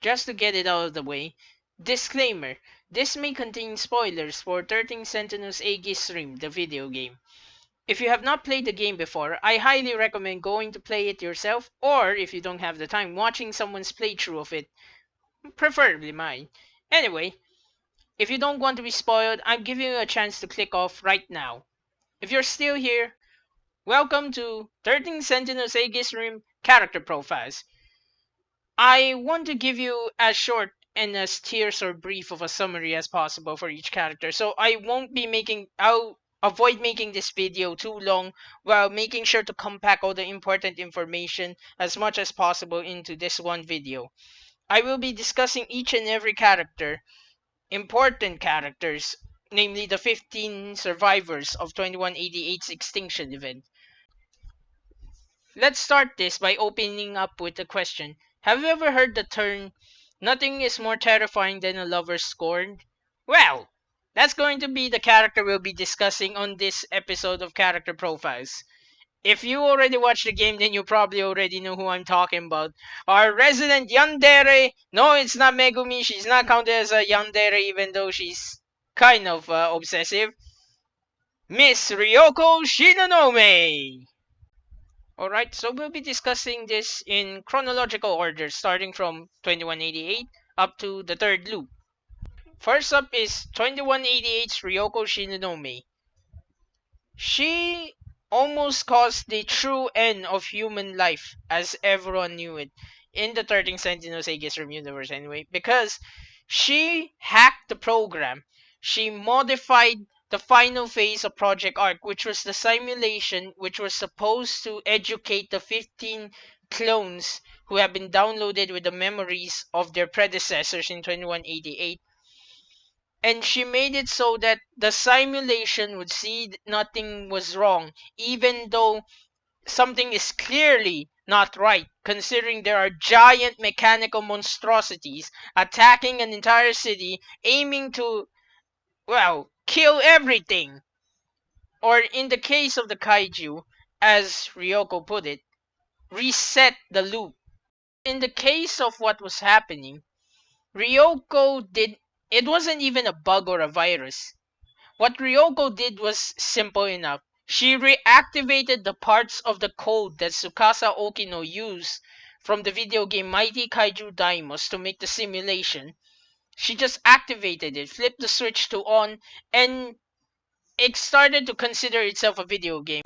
Just to get it out of the way, disclaimer, this may contain spoilers for 13 Sentinels Aegis Rim, the video game. If you have not played the game before, I highly recommend going to play it yourself, or if you don't have the time, watching someone's playthrough of it, preferably mine. Anyway, if you don't want to be spoiled, I'm giving you a chance to click off right now. If you're still here, welcome to 13 Sentinels Aegis Rim Character Profiles. I want to give you as short and as terse or brief of a summary as possible for each character, so I'll avoid making this video too long while making sure to compact all the important information as much as possible into this one video. I will be discussing each and every character, important characters, namely the 15 survivors of 2188's extinction event. Let's start this by opening up with a question. Have you ever heard the term, nothing is more terrifying than a lover scorned? Well, that's going to be the character we'll be discussing on this episode of Character Profiles. If you already watched the game, then you probably already know who I'm talking about. Our resident yandere. No, it's not Megumi. She's not counted as a yandere, even though she's kind of obsessive. Miss Ryoko Shinonome. Alright, so we'll be discussing this in chronological order, starting from 2188 up to the third loop. First up is 2188's Ryoko Shinonome. She almost caused the true end of human life as everyone knew it in the 13 Sentinels Aegis Rim universe anyway, because she hacked the program. She modified the final phase of Project Arc, which was the simulation which was supposed to educate the 15 clones who have been downloaded with the memories of their predecessors in 2188. And she made it so that the simulation would see nothing was wrong, even though something is clearly not right, considering there are giant mechanical monstrosities attacking an entire city, aiming to, well, kill everything. Or in the case of the kaiju, as Ryoko put it, reset the loop. In the case of what was happening, Ryoko did, it wasn't even a bug or a virus. What Ryoko did was simple enough. She reactivated the parts of the code that Tsukasa Okino used from the video game Mighty Kaiju Daimos to make the simulation. She just activated it, flipped the switch to on, and it started to consider itself a video game.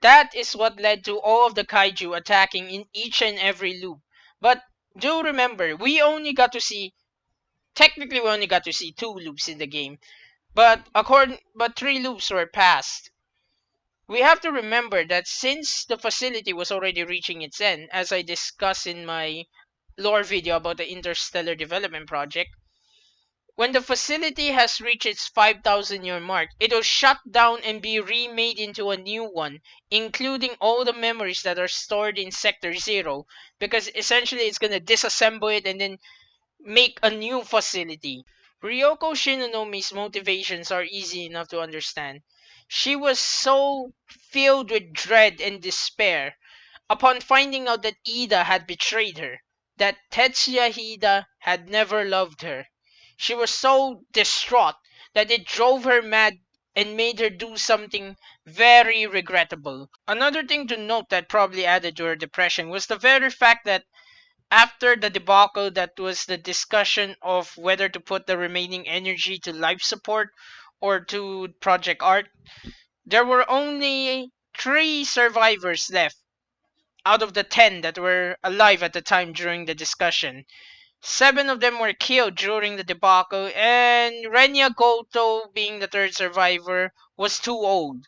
That is what led to all of the kaiju attacking in each and every loop. But do remember, technically we only got to see 2 loops in the game. But 3 loops were passed. We have to remember that since the facility was already reaching its end, as I discussed in my lore video about the Interstellar Development Project, when the facility has reached its 5,000 year mark, it will shut down and be remade into a new one, including all the memories that are stored in Sector 0, because essentially it's going to disassemble it and then make a new facility. Ryoko Shinonomi's motivations are easy enough to understand. She was so filled with dread and despair upon finding out that Ida had betrayed her, that Tetsuya Hida had never loved her. She was so distraught that it drove her mad and made her do something very regrettable. Another thing to note that probably added to her depression was the very fact that after the debacle that was the discussion of whether to put the remaining energy to life support or to Project Art, there were only 3 survivors left out of the 10 that were alive at the time during the discussion. 7 of them were killed during the debacle, and Renya Goto, being the 3rd survivor, was too old.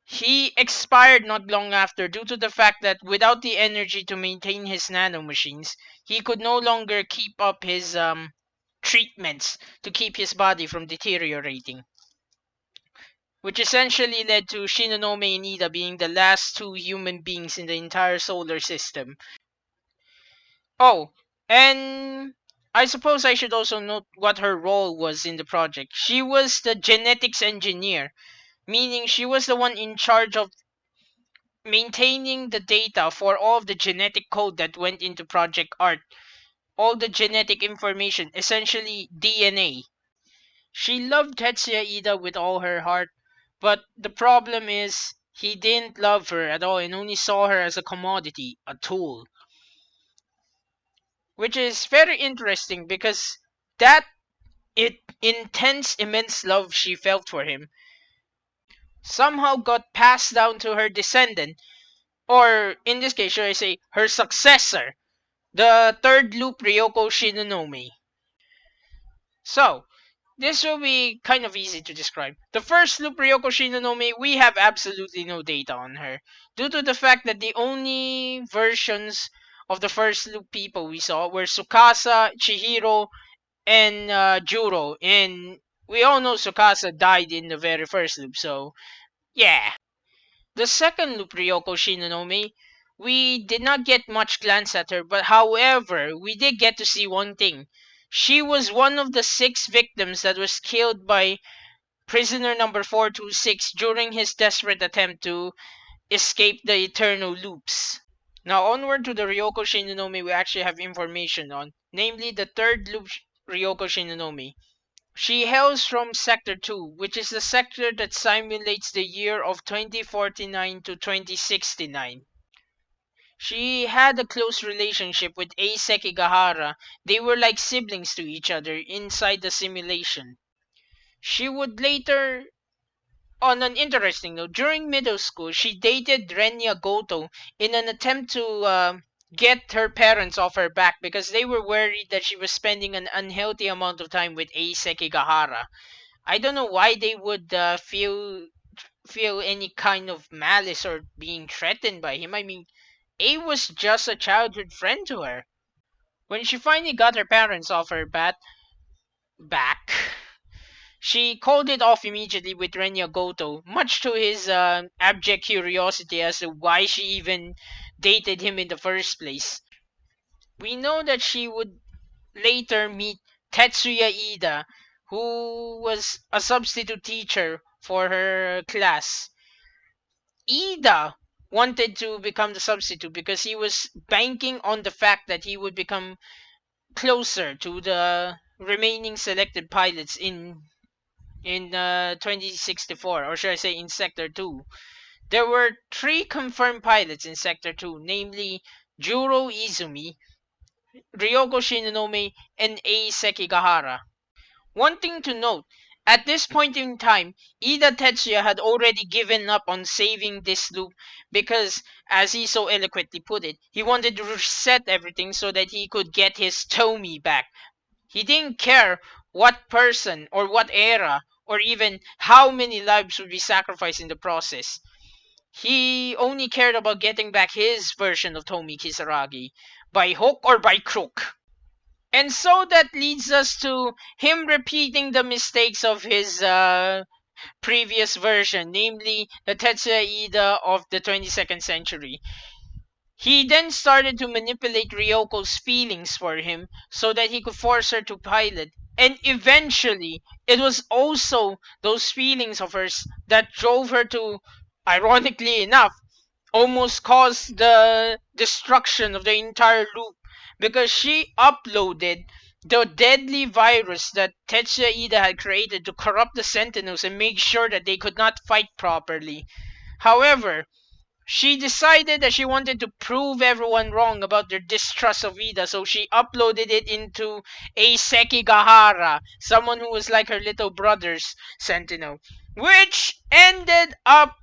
He expired not long after due to the fact that without the energy to maintain his nanomachines, he could no longer keep up his treatments to keep his body from deteriorating. Which essentially led to Shinonome and Ida being the last 2 human beings in the entire solar system. Oh, and I suppose I should also note what her role was in the project. She was the genetics engineer, meaning she was the one in charge of maintaining the data for all of the genetic code that went into Project Art. all the genetic information, essentially DNA. She loved Tetsuya Ida with all her heart, but the problem is he didn't love her at all and only saw her as a commodity, a tool. Which is very interesting because that intense, immense love she felt for him somehow got passed down to her descendant, or in this case, should I say, her successor, the third loop Ryoko Shinonome. So, this will be kind of easy to describe. The first loop Ryoko Shinonome, we have absolutely no data on her, due to the fact that the only versions of the first loop people we saw were Tsukasa, Chihiro, and Juro. And we all know Tsukasa died in the very first loop, so yeah. The second loop Ryoko Shinonome, we did not get much glance at her, but however, we did get to see one thing. She was one of the 6 victims that was killed by prisoner number 426 during his desperate attempt to escape the eternal loops. Now onward to the Ryoko Shinonome we actually have information on, namely the third loop Ryoko Shinonome. She hails from Sector 2, which is the sector that simulates the year of 2049 to 2069. She had a close relationship with Ei Sekigahara. They were like siblings to each other inside the simulation. She would later, on an interesting note, during middle school, she dated Renya Goto in an attempt to get her parents off her back because they were worried that she was spending an unhealthy amount of time with Ei Sekigahara. I don't know why they would feel any kind of malice or being threatened by him. I mean, A was just a childhood friend to her. When she finally got her parents off her back, she called it off immediately with Renya Goto, much to his abject curiosity as to why she even dated him in the first place. We know that she would later meet Tetsuya Ida, who was a substitute teacher for her class. Ida wanted to become the substitute because he was banking on the fact that he would become closer to the remaining selected pilots in 2064, or should I say in Sector 2. There were 3 confirmed pilots in Sector 2, namely Juro Izumi, Ryoko Shinonome, and Ei Sekigahara. One thing to note, at this point in time, Ida Tetsuya had already given up on saving this loop because, as he so eloquently put it, he wanted to reset everything so that he could get his Tomy back. He didn't care what person or what era or even how many lives would be sacrificed in the process. He only cared about getting back his version of Tomy Kisaragi, by hook or by crook. And so that leads us to him repeating the mistakes of his previous version, namely the Tetsuya Ida of the 22nd century. He then started to manipulate Ryoko's feelings for him so that he could force her to pilot. And eventually, it was also those feelings of hers that drove her to, ironically enough, almost caused the destruction of the entire loop because she uploaded the deadly virus that Tetsuya Ida had created to corrupt the Sentinels and make sure that they could not fight properly. However, she decided that she wanted to prove everyone wrong about their distrust of Ida, so she uploaded it into a Sekigahara, someone who was like her little brother's Sentinel, which ended up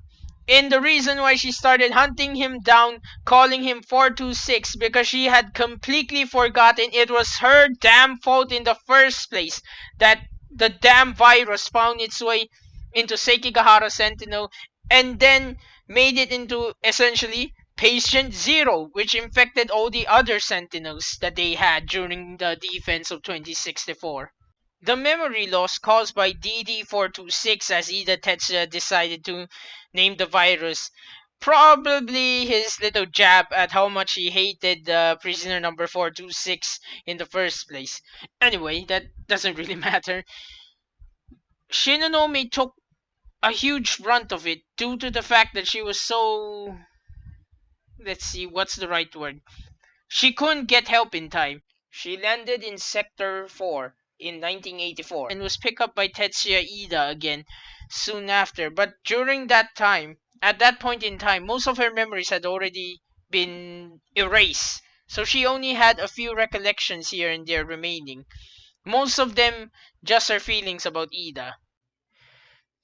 in the reason why she started hunting him down, calling him 426, because she had completely forgotten it was her damn fault in the first place that the damn virus found its way into Sekigahara Sentinel and then made it into essentially Patient Zero, which infected all the other Sentinels that they had during the defense of 2064. The memory loss caused by DD426, as Ida Tetsuya decided to name the virus, probably his little jab at how much he hated prisoner number 426 in the first place. Anyway, that doesn't really matter. Shinonome took a huge brunt of it due to the fact that she was so... let's see, what's the right word? She couldn't get help in time. She landed in Sector 4 in 1984 and was picked up by Tetsuya Ida again soon after. But during that time, at that point in time, most of her memories had already been erased. So she only had a few recollections here and there remaining. Most of them just her feelings about Ida.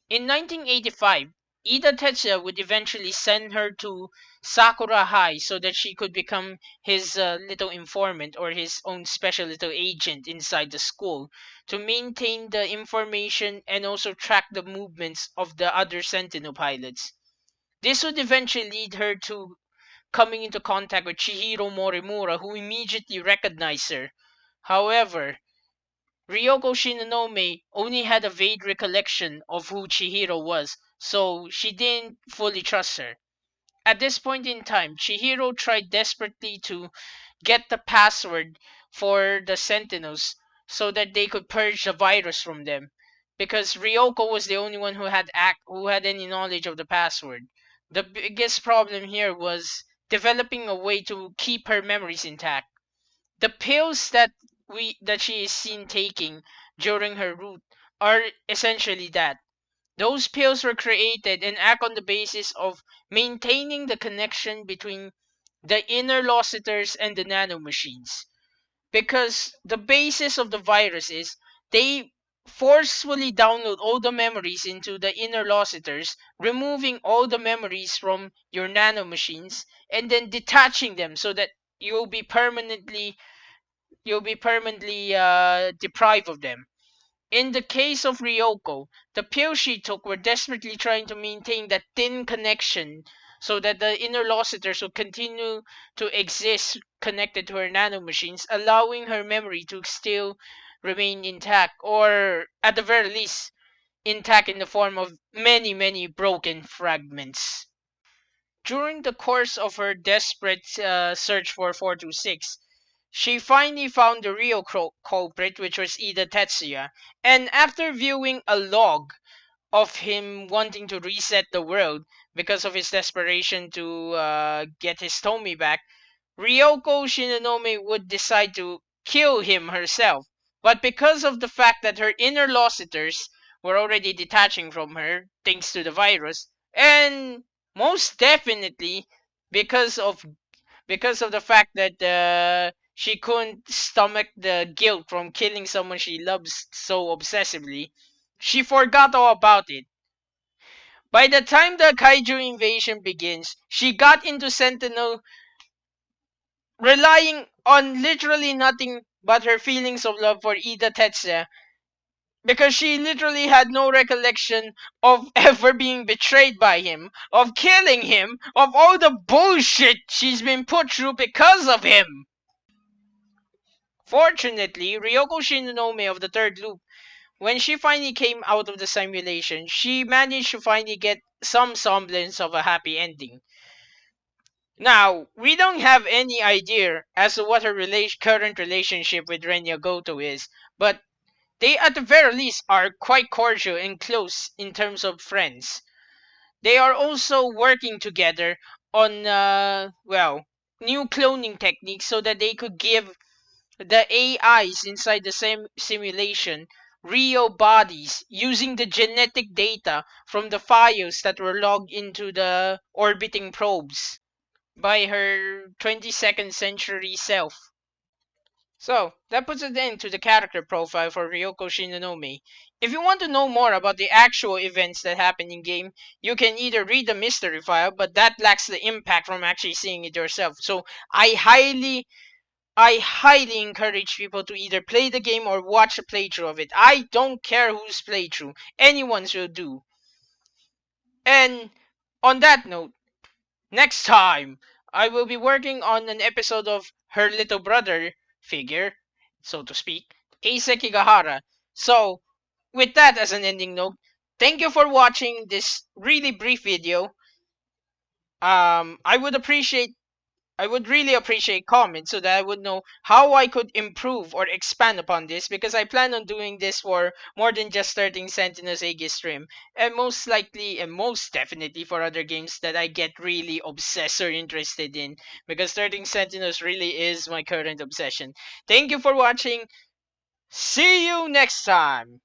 In 1985, Ida Tetsuya would eventually send her to Sakura High so that she could become his little informant or his own special little agent inside the school to maintain the information and also track the movements of the other Sentinel pilots. This would eventually lead her to coming into contact with Chihiro Morimura, who immediately recognized her. However, Ryoko Shinonome only had a vague recollection of who Chihiro was, so she didn't fully trust her. At this point in time, Chihiro tried desperately to get the password for the Sentinels so that they could purge the virus from them, because Ryoko was the only one who had any knowledge of the password. The biggest problem here was developing a way to keep her memories intact. The pills that she is seen taking during her route are essentially that. Those pills were created and act on the basis of maintaining the connection between the inner Lociters and the nanomachines. Because the basis of the virus is they forcefully download all the memories into the inner Lociters, removing all the memories from your nanomachines, and then detaching them so that you'll be permanently deprived of them. In the case of Ryoko, the pills she took were desperately trying to maintain that thin connection so that the inner Lociters would continue to exist connected to her nanomachines, allowing her memory to still remain intact, or at the very least, intact in the form of many, many broken fragments. During the course of her desperate search for 426, she finally found the real culprit, which was Ida Tetsuya, and after viewing a log of him wanting to reset the world because of his desperation to get his Tomi back, Ryoko Shinonome would decide to kill him herself. But because of the fact that her inner Lociters were already detaching from her, thanks to the virus, and most definitely because of the fact that she couldn't stomach the guilt from killing someone she loves so obsessively, she forgot all about it. By the time the kaiju invasion begins, she got into Sentinel relying on literally nothing but her feelings of love for Ida Tetsuya, because she literally had no recollection of ever being betrayed by him, of killing him, of all the bullshit she's been put through because of him. Fortunately, Ryoko Shinonome of the third loop, when she finally came out of the simulation, she managed to finally get some semblance of a happy ending. Now, we don't have any idea as to what her current relationship with Renya Goto is, but they at the very least are quite cordial and close in terms of friends. They are also working together on, new cloning techniques so that they could give the AIs inside the same simulation real bodies using the genetic data from the files that were logged into the orbiting probes by her 22nd century self. So, that puts an end to the character profile for Ryoko Shinonome. If you want to know more about the actual events that happen in game, you can either read the mystery file, but that lacks the impact from actually seeing it yourself. So, I highly encourage people to either play the game or watch a playthrough of it. I don't care whose playthrough, anyone's will do. And on that note, next time I will be working on an episode of her little brother figure, so to speak, Eise Kigahara. So, with that as an ending note, thank you for watching this really brief video. I would appreciate I would really appreciate comments so that I would know how I could improve or expand upon this, because I plan on doing this for more than just starting Sentinels Aegis stream, and most likely and most definitely for other games that I get really obsessed or interested in, because starting Sentinels really is my current obsession. Thank you for watching. See you next time.